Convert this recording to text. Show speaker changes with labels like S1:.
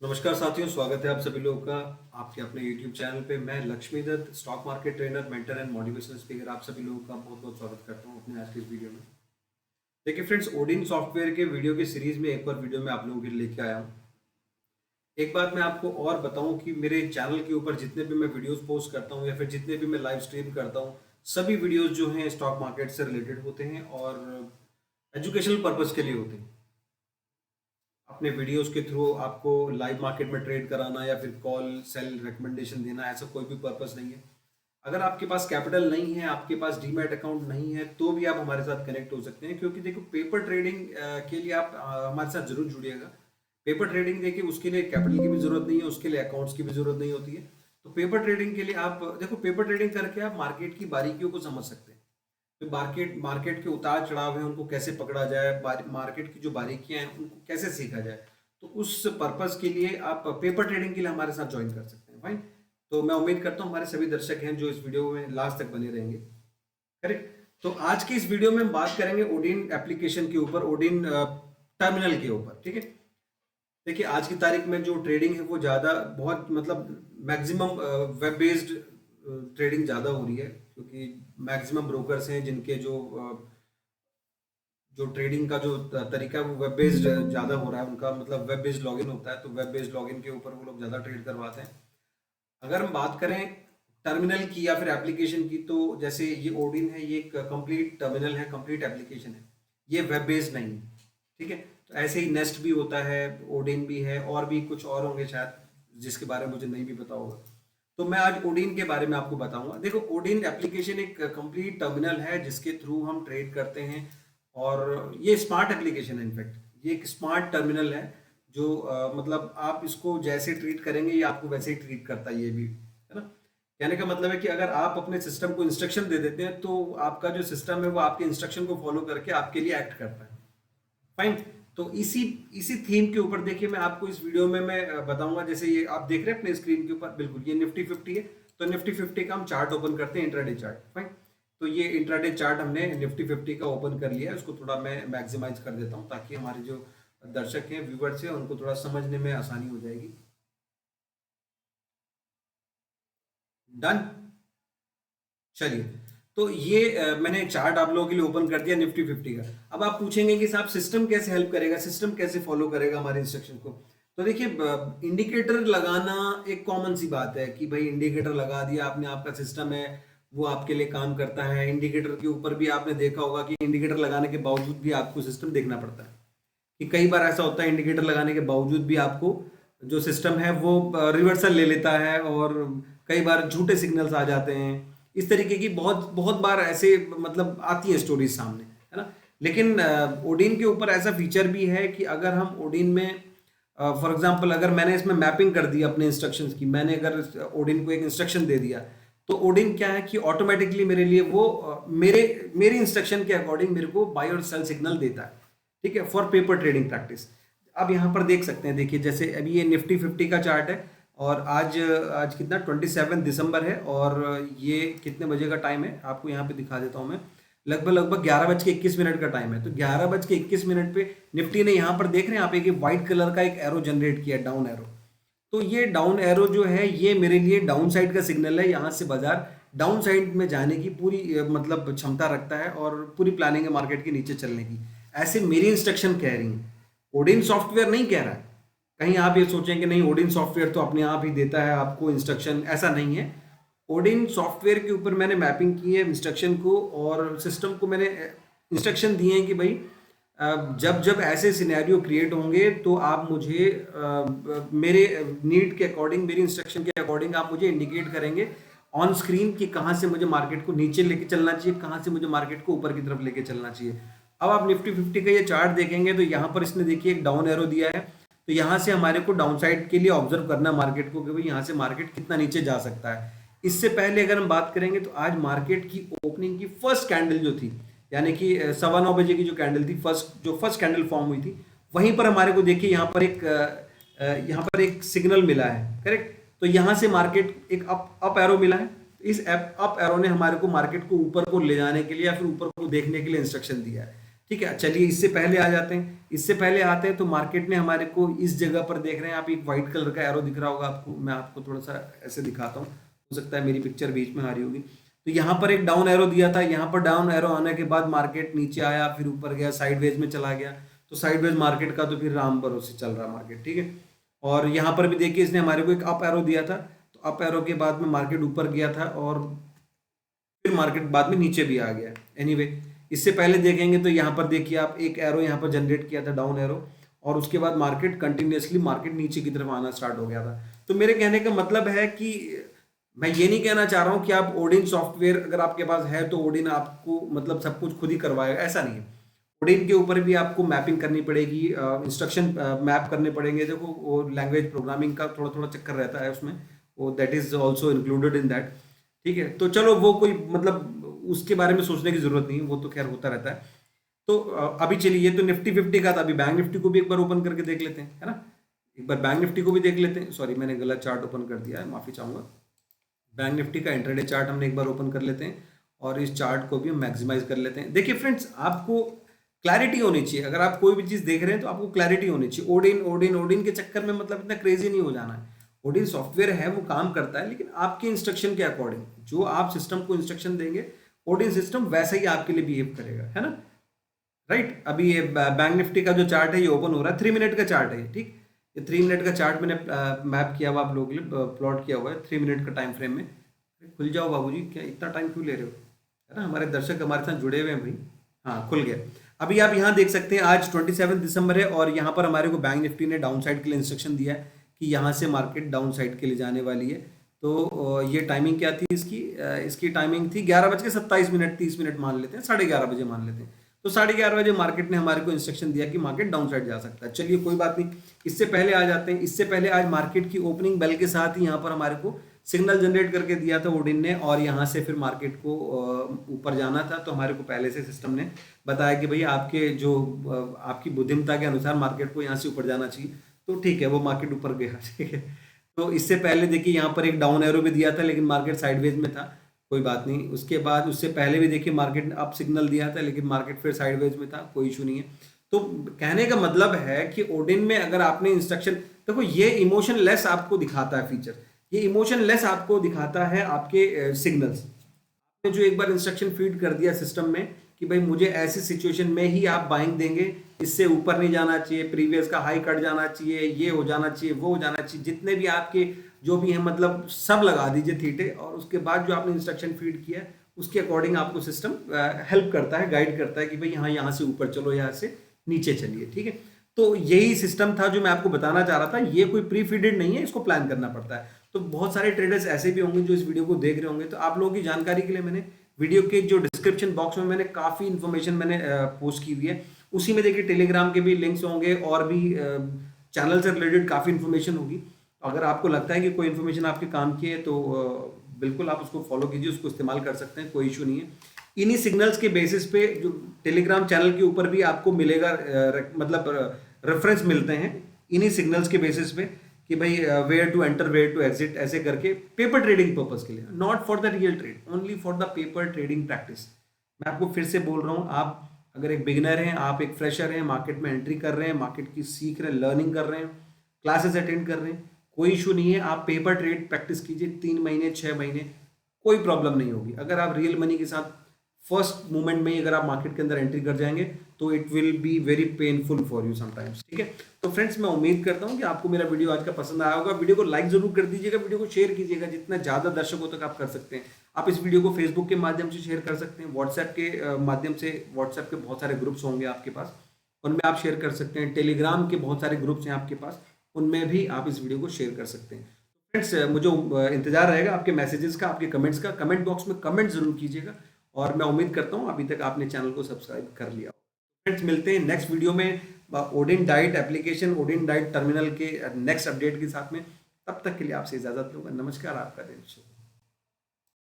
S1: नमस्कार साथियों, स्वागत है आप सभी लोगों का आपके अपने YouTube चैनल पे। मैं Lakshmi Dutt, stock market trainer, mentor and motivational speaker, आप सभी लोगों का बहुत बहुत स्वागत करता हूँ अपने आज की इस वीडियो में। देखिए फ्रेंड्स, ओडिन सॉफ्टवेयर के वीडियो की सीरीज में एक और वीडियो में आप लोगों के लिए लेके आया हूँ। एक बात मैं आपको और बताऊं कि मेरे चैनल के ऊपर जितने भी मैं वीडियोस पोस्ट करता हूँ या फिर जितने भी मैं लाइव स्ट्रीम करता हूँ, सभी वीडियोस जो हैं स्टॉक मार्केट से रिलेटेड होते हैं और एजुकेशनल पर्पज के लिए होते हैं। अपने वीडियोस के थ्रू आपको लाइव मार्केट में ट्रेड कराना या फिर कॉल सेल रिकमेंडेशन देना, ऐसा कोई भी पर्पस नहीं है। अगर आपके पास कैपिटल नहीं है, आपके पास डीमैट अकाउंट नहीं है, तो भी आप हमारे साथ कनेक्ट हो सकते हैं, क्योंकि देखो पेपर ट्रेडिंग के लिए आप हमारे साथ जरूर जुड़िएगा। पेपर ट्रेडिंग देखिए, उसके लिए कैपिटल की भी जरूरत नहीं है, उसके लिए अकाउंट्स की भी जरूरत नहीं होती है। तो पेपर ट्रेडिंग के लिए आप देखो, पेपर ट्रेडिंग करके आप मार्केट की बारीकियों को समझ सकते हैं। तो मार्केट मार्केट के उतार चढ़ाव है, उनको कैसे पकड़ा जाए, मार्केट की जो बारीकियां हैं उनको कैसे सीखा जाए। तो उस पर्पस के लिए आप पेपर ट्रेडिंग के लिए हमारे साथ ज्वाइन कर सकते हैं। फाइन। तो मैं उम्मीद करता हूँ हमारे सभी दर्शक हैं जो इस वीडियो में लास्ट तक बने रहेंगे। करेक्ट। तो आज की इस वीडियो में हम बात करेंगे ओडिन एप्लीकेशन के ऊपर, ओडिन टर्मिनल के ऊपर। ठीक है। देखिए, आज की तारीख में जो ट्रेडिंग है वो ज़्यादा बहुत मतलब मैक्सिमम वेब बेस्ड ट्रेडिंग ज़्यादा हो रही है, क्योंकि मैक्सिमम ब्रोकर्स हैं जिनके जो ट्रेडिंग का जो तरीका है वो वेब बेस्ड ज़्यादा हो रहा है। उनका मतलब वेब बेस्ड लॉगिन होता है, तो वेब बेस्ड लॉगिन के ऊपर वो लोग ज़्यादा ट्रेड करवाते हैं। अगर हम बात करें टर्मिनल की या फिर एप्लीकेशन की, तो जैसे ये ओडिन है, ये एक कंप्लीट टर्मिनल है, कंप्लीट एप्लीकेशन है, ये वेब बेस्ड नहीं है। ठीक है। तो ऐसे ही नेस्ट भी होता है, ओडिन भी है, और भी कुछ और होंगे शायद जिसके बारे में मुझे नहीं भी पता होगा। तो मैं आज ओडिन के बारे में आपको बताऊंगा। देखो, ओडिन एप्लीकेशन एक कंप्लीट टर्मिनल है जिसके थ्रू हम ट्रेड करते हैं, और ये स्मार्ट एप्लीकेशन है। इनफैक्ट ये एक स्मार्ट टर्मिनल है जो मतलब आप इसको जैसे ट्रीट करेंगे ये आपको वैसे ही ट्रीट करता है, ये भी है ना। कहने का मतलब है कि अगर आप अपने सिस्टम को इंस्ट्रक्शन दे देते हैं, तो आपका जो सिस्टम है वो आपके इंस्ट्रक्शन को फॉलो करके आपके लिए एक्ट करता है। फाइन। तो इसी इसी थीम के ऊपर देखिए, मैं आपको इस वीडियो में मैं बताऊंगा। जैसे ये आप देख रहे हैं अपने स्क्रीन के ऊपर, बिल्कुल ये निफ्टी 50 है। तो निफ्टी 50 का हम चार्ट ओपन करते हैं, इंट्राडे चार्ट। फाइन। तो ये इंट्राडे चार्ट हमने निफ्टी 50 का ओपन कर लिया है। उसको थोड़ा मैं मैक्सिमाइज कर देता हूँ ताकि हमारे जो दर्शक हैं, व्यूवर्स हैं, उनको थोड़ा समझने में आसानी हो जाएगी। डन। चलिए। तो ये मैंने चार्ट आप लोगों के लिए ओपन कर दिया निफ्टी 50 का। अब आप पूछेंगे कि साहब सिस्टम कैसे हेल्प करेगा, सिस्टम कैसे फॉलो करेगा हमारे इंस्ट्रक्शन को। तो देखिए, इंडिकेटर लगाना एक कॉमन सी बात है कि भाई इंडिकेटर लगा दिया आपने, आपका सिस्टम है वो आपके लिए काम करता है। इंडिकेटर के ऊपर भी आपने देखा होगा कि इंडिकेटर लगाने के बावजूद भी आपको सिस्टम देखना पड़ता है, कि कई बार ऐसा होता है इंडिकेटर लगाने के बावजूद भी आपको जो सिस्टम है वो रिवर्सल ले लेता है, और कई बार झूठे सिग्नल्स आ जाते हैं। इस तरीके की बहुत बहुत बार ऐसे मतलब आती है स्टोरीज सामने, है ना। लेकिन ओडिन के ऊपर ऐसा फीचर भी है कि अगर हम ओडिन में फॉर एग्जांपल अगर मैंने इसमें मैपिंग कर दी अपने इंस्ट्रक्शंस की, मैंने अगर ओडिन को एक इंस्ट्रक्शन दे दिया, तो ओडिन क्या है कि ऑटोमेटिकली मेरे लिए वो मेरी इंस्ट्रक्शन के अकॉर्डिंग मेरे को बाय और सेल सिग्नल देता है। ठीक है, फॉर पेपर ट्रेडिंग प्रैक्टिस। अब यहाँ पर देख सकते हैं, देखिए जैसे अभी ये निफ्टी 50 का चार्ट है, और आज आज कितना 27 दिसंबर है, और ये कितने बजे का टाइम है आपको यहाँ पे दिखा देता हूँ मैं। लगभग लगभग 11:21 का टाइम है। तो 11:21 पे निफ्टी ने यहाँ पर देख रहे हैं आप, एक व्हाइट कलर का एक एरो जनरेट किया, डाउन एरो। तो ये डाउन एरो जो है ये मेरे लिए डाउन साइड का सिग्नल है। यहाँ से बाजार डाउन साइड में जाने की पूरी मतलब क्षमता रखता है, और पूरी प्लानिंग है मार्केट के नीचे चलने की। ऐसे मेरी इंस्ट्रक्शन कह रही है, ओडिन सॉफ्टवेयर नहीं कह रहा है। कहीं आप ये सोचें कि नहीं ओडिन सॉफ्टवेयर तो अपने आप ही देता है आपको इंस्ट्रक्शन, ऐसा नहीं है। ओडिन सॉफ्टवेयर के ऊपर मैंने मैपिंग की है इंस्ट्रक्शन को, और सिस्टम को मैंने इंस्ट्रक्शन दिए हैं कि भाई जब जब ऐसे सिनेरियो क्रिएट होंगे तो आप मुझे मेरे नीड के अकॉर्डिंग, मेरी इंस्ट्रक्शन के अकॉर्डिंग आप मुझे इंडिकेट करेंगे ऑन स्क्रीन कि कहाँ से मुझे मार्केट को नीचे लेके चलना चाहिए, कहाँ से मुझे मार्केट को ऊपर की तरफ लेके चलना चाहिए। अब आप निफ्टी 50 का ये चार्ट देखेंगे तो यहाँ पर इसने देखिए एक डाउन एरो दिया है। तो यहाँ से हमारे को डाउन साइड के लिए ऑब्जर्व करना मार्केट को कि भाई यहाँ से मार्केट कितना नीचे जा सकता है। इससे पहले अगर हम बात करेंगे तो आज मार्केट की ओपनिंग की फर्स्ट कैंडल जो थी, यानी कि 9:15 बजे की जो कैंडल थी, फर्स्ट कैंडल फॉर्म हुई थी, वहीं पर हमारे को देखिए यहाँ पर एक सिग्नल मिला है। करेक्ट। तो यहाँ से मार्केट एक अप एरो मिला है। इस अप एरो ने हमारे को मार्केट को ऊपर को ले जाने के लिए या फिर ऊपर को देखने के लिए इंस्ट्रक्शन दिया है। ठीक है, चलिए इससे पहले आ जाते हैं। इससे पहले आते हैं तो मार्केट ने हमारे को इस जगह पर देख रहे हैं आप, एक व्हाइट कलर का एरो दिख रहा होगा आपको, मैं आपको थोड़ा सा ऐसे दिखाता हूँ, हो सकता है मेरी पिक्चर बीच में आ रही होगी। तो यहाँ पर एक डाउन एरो दिया था, यहाँ पर डाउन एरो आने के बाद मार्केट नीचे आया, फिर ऊपर गया, साइडवेज में चला गया। तो साइडवेज मार्केट का तो फिर राम भरोसे चल रहा मार्केट, ठीक है। और यहाँ पर भी देखिए इसने हमारे को एक अप एरो दिया था, तो अप एरो के बाद में मार्केट ऊपर गया था और फिर मार्केट बाद में नीचे भी आ गया। एनीवे इससे पहले देखेंगे तो यहाँ पर देखिए आप, एक एरो यहाँ पर जनरेट किया था, डाउन एरो, और उसके बाद मार्केट कंटिन्यूसली मार्केट नीचे की तरफ आना स्टार्ट हो गया था। तो मेरे कहने का मतलब है कि मैं ये नहीं कहना चाह रहा हूँ कि आप ओडिन सॉफ्टवेयर अगर आपके पास है तो ओडिन आपको मतलब सब कुछ खुद ही करवाएगा, ऐसा नहीं है। ओडिन के ऊपर भी आपको मैपिंग करनी पड़ेगी, इंस्ट्रक्शन मैप करने पड़ेंगे। देखो वो लैंग्वेज प्रोग्रामिंग का थोड़ा थोड़ा चक्कर रहता है उसमें, वो that is also included in that, ठीक है। तो चलो वो कोई मतलब उसके बारे में सोचने की जरूरत नहीं है, वो तो खैर होता रहता है। तो अभी चलिए, ये तो निफ्टी 50 का था, अभी बैंक निफ्टी को भी एक बार ओपन करके देख लेते हैं, है ना। एक बार बैंक निफ्टी को भी देख लेते हैं। सॉरी मैंने गलत चार्ट ओपन कर दिया है, माफी चाहूंगा। बैंक निफ्टी का इंट्राडे चार्ट हमने एक बार ओपन कर लेते हैं और इस चार्ट को भी हम मैक्सिमाइज कर लेते हैं। देखिए फ्रेंड्स, आपको क्लैरिटी होनी चाहिए, अगर आप कोई भी चीज देख रहे हैं तो आपको क्लैरिटी होनी चाहिए। ओडिन ओडिन ओडिन के चक्कर में मतलब इतना क्रेजी नहीं हो जाना है। ओडिन सॉफ्टवेयर है, वो काम करता है, लेकिन आपके इंस्ट्रक्शन के अकॉर्डिंग, जो आप सिस्टम को इंस्ट्रक्शन देंगे ओडिन सिस्टम वैसा ही आपके लिए बिहेव करेगा, है ना। राइट, अभी ये बैंक निफ्टी का जो चार्ट है ये ओपन हो रहा है, 3 मिनट का चार्ट है ये, ठीक। ये 3 मिनट का चार्ट मैंने मैप किया हुआ आप लोगों के लिए, प्लॉट किया हुआ है 3 मिनट का टाइम फ्रेम में। खुल जाओ बाबूजी, क्या इतना टाइम क्यों ले रहे हो, है ना, हमारे दर्शक हमारे साथ जुड़े हुए हैं भाई। हाँ खुल गया। अभी आप यहाँ देख सकते हैं आज 27 दिसंबर है और यहाँ पर हमारे को बैंक निफ्टी ने डाउन साइड के लिए इंस्ट्रक्शन दिया है कि यहाँ से मार्केट डाउन साइड के लिए जाने वाली है। तो ये टाइमिंग क्या थी इसकी, इसकी टाइमिंग थी 11:27, 30 मिनट मान लेते हैं, 11:30 बजे मान लेते हैं। तो 11:30 बजे मार्केट ने हमारे को इंस्ट्रक्शन दिया कि मार्केट डाउन साइड जा सकता है। चलिए कोई बात नहीं, इससे पहले आ जाते हैं। इससे पहले आज मार्केट की ओपनिंग बेल के साथ ही यहाँ पर हमारे को सिग्नल जनरेट करके दिया था ओडिन ने, और यहाँ से फिर मार्केट को ऊपर जाना था। तो हमारे को पहले से सिस्टम ने बताया कि भाई आपके जो आपकी बुद्धिमत्ता के अनुसार मार्केट को यहाँ से ऊपर जाना चाहिए। तो ठीक है, वो मार्केट ऊपर गया, ठीक है। तो इससे पहले देखिए यहाँ पर एक डाउन एरो भी दिया था, लेकिन मार्केट साइडवेज में था, कोई बात नहीं। उसके बाद उससे पहले भी देखिए मार्केट ने अप सिग्नल दिया था, लेकिन मार्केट फिर साइडवेज में था, कोई इशू नहीं है। तो कहने का मतलब है कि ओडिन में अगर आपने इंस्ट्रक्शन, देखो ये इमोशन लेस आपको दिखाता है फीचर, ये इमोशन लेस आपको दिखाता है आपके सिग्नल्स। आपने जो एक बार इंस्ट्रक्शन फीड कर दिया सिस्टम में कि भाई मुझे ऐसी सिचुएशन में ही आप बाइंग देंगे, इससे ऊपर नहीं जाना चाहिए, प्रीवियस का हाई कट जाना चाहिए, ये हो जाना चाहिए, वो हो जाना चाहिए, जितने भी आपके जो भी है मतलब सब लगा दीजिए थीटे। और उसके बाद जो आपने इंस्ट्रक्शन फीड किया उसके अकॉर्डिंग आपको सिस्टम हेल्प करता है, गाइड करता है कि भाई यहाँ यहाँ से ऊपर चलो, यहाँ से नीचे चलिए, ठीक है। तो यही सिस्टम था जो मैं आपको बताना चाह रहा था। ये कोई प्री फीडेड नहीं है, इसको प्लान करना पड़ता है। तो बहुत सारे ट्रेडर्स ऐसे भी होंगे जो इस वीडियो को देख रहे होंगे। तो आप लोगों की जानकारी के लिए मैंने वीडियो के जो डिस्क्रिप्शन बॉक्स में मैंने काफ़ी इन्फॉर्मेशन मैंने पोस्ट की हुई है, उसी में देखिए टेलीग्राम के भी लिंक्स होंगे और भी चैनल से रिलेटेड काफ़ी इन्फॉर्मेशन होगी। तो अगर आपको लगता है कि कोई इन्फॉर्मेशन आपके काम की है तो बिल्कुल आप उसको फॉलो कीजिए, उसको इस्तेमाल कर सकते हैं, कोई इशू नहीं है। इन्हीं सिग्नल्स के बेसिस पे जो टेलीग्राम चैनल के ऊपर भी आपको मिलेगा, मतलब रेफरेंस मिलते हैं इन्हीं सिग्नल्स के बेसिस पे कि भाई where to enter where to exit, ऐसे करके पेपर ट्रेडिंग पर्पस के लिए, not for the real trade, only for the paper trading practice. मैं आपको फिर से बोल रहा हूँ, आप अगर एक बिगिनर हैं, आप एक फ्रेशर हैं, मार्केट में एंट्री कर रहे हैं, मार्केट की सीख रहे हैं, लर्निंग कर रहे हैं, क्लासेस अटेंड कर रहे हैं, कोई इशू नहीं है। आप पेपर ट्रेड प्रैक्टिस कीजिए 3 महीने 6 महीने, कोई प्रॉब्लम नहीं होगी। अगर आप रियल मनी के साथ फर्स्ट मूवमेंट में ही अगर आप मार्केट के अंदर एंट्री कर जाएंगे तो it will be very painful for you sometimes, ठीक है। तो फ्रेंड्स, मैं उम्मीद करता हूं कि आपको मेरा वीडियो आज का पसंद आया होगा। वीडियो को लाइक जरूर कर दीजिएगा, वीडियो को शेयर कीजिएगा, जितना ज़्यादा दर्शकों तक आप कर सकते हैं। आप इस वीडियो को फेसबुक के माध्यम से शेयर कर सकते हैं, व्हाट्सएप के माध्यम से, व्हाट्सएप के बहुत सारे ग्रुप्स होंगे आपके पास, उनमें आप शेयर कर सकते हैं। टेलीग्राम के बहुत सारे ग्रुप्स हैं आपके पास, उनमें भी आप इस वीडियो को शेयर कर सकते हैं। फ्रेंड्स, मुझे इंतजार रहेगा आपके मैसेजेस का, आपके कमेंट्स का। कमेंट बॉक्स में कमेंट जरूर कीजिएगा और मैं उम्मीद करता हूँ अभी तक आपने चैनल को सब्सक्राइब कर लिया। फ्रेंड्स, मिलते हैं नेक्स्ट वीडियो में Odin diet application, Odin diet terminal के नेक्स्ट अपडेट के साथ में। तब तक के लिए आपसे इजाजत लूंगा। नमस्कार, आपका दिन शुभ।